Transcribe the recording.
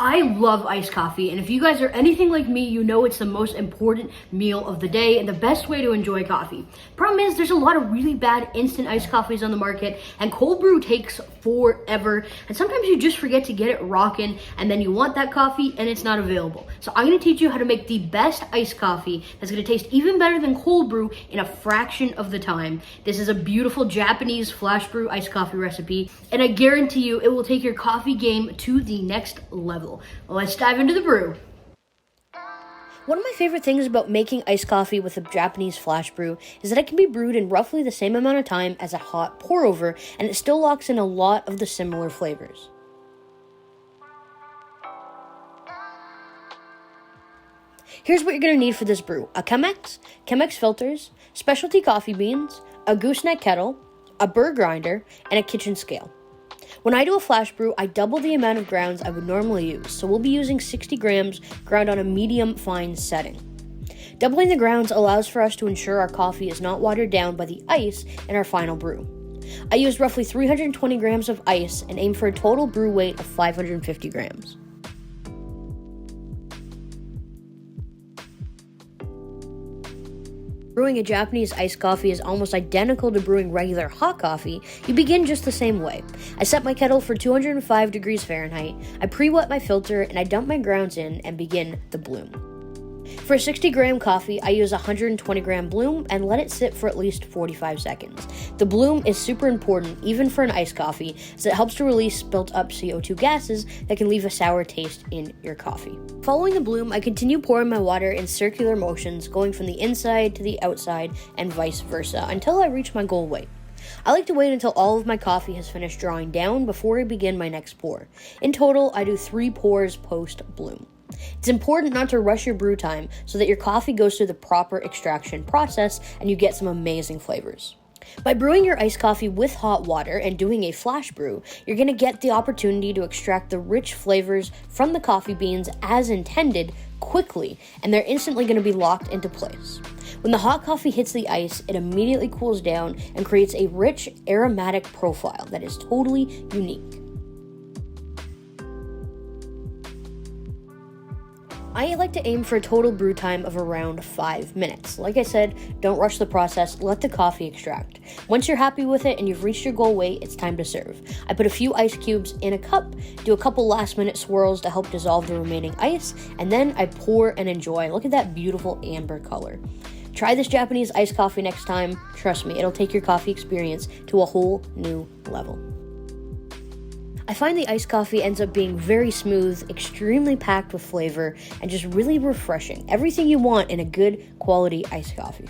I love iced coffee, and if you guys are anything like me, you know it's the most important meal of the day and the best way to enjoy coffee. Problem is, there's a lot of really bad instant iced coffees on the market, and cold brew takes forever, and sometimes you just forget to get it rocking, and then you want that coffee, and it's not available. So I'm gonna teach you how to make the best iced coffee that's gonna taste even better than cold brew in a fraction of the time. This is a beautiful Japanese flash brew iced coffee recipe, and I guarantee you it will take your coffee game to the next level. Let's dive into the brew. One of my favorite things about making iced coffee with a Japanese flash brew is that it can be brewed in roughly the same amount of time as a hot pour over, and it still locks in a lot of the similar flavors. Here's what you're going to need for this brew: a Chemex filters, specialty coffee beans, a gooseneck kettle, a burr grinder, and a kitchen scale. When I do a flash brew, I double the amount of grounds I would normally use, so we'll be using 60 grams ground on a medium fine setting. Doubling the grounds allows for us to ensure our coffee is not watered down by the ice in our final brew. I used roughly 320 grams of ice and aim for a total brew weight of 550 grams. Brewing a Japanese iced coffee is almost identical to brewing regular hot coffee. You begin just the same way. I set my kettle for 205 degrees Fahrenheit, I pre-wet my filter, and I dump my grounds in and begin the bloom. For a 60 gram coffee, I use 120 gram bloom and let it sit for at least 45 seconds. The bloom is super important, even for an iced coffee, as it helps to release built up CO2 gases that can leave a sour taste in your coffee. Following the bloom, I continue pouring my water in circular motions, going from the inside to the outside and vice versa, until I reach my goal weight. I like to wait until all of my coffee has finished drawing down before I begin my next pour. In total, I do 3 pours post-bloom. It's important not to rush your brew time so that your coffee goes through the proper extraction process and you get some amazing flavors. By brewing your iced coffee with hot water and doing a flash brew, you're going to get the opportunity to extract the rich flavors from the coffee beans as intended quickly, and they're instantly going to be locked into place. When the hot coffee hits the ice, it immediately cools down and creates a rich aromatic profile that is totally unique. I like to aim for a total brew time of around 5 minutes. Like I said, don't rush the process, let the coffee extract. Once you're happy with it and you've reached your goal weight, it's time to serve. I put a few ice cubes in a cup, do a couple last minute swirls to help dissolve the remaining ice, and then I pour and enjoy. Look at that beautiful amber color. Try this Japanese iced coffee next time. Trust me, it'll take your coffee experience to a whole new level. I find the iced coffee ends up being very smooth, extremely packed with flavor, and just really refreshing. Everything you want in a good quality iced coffee.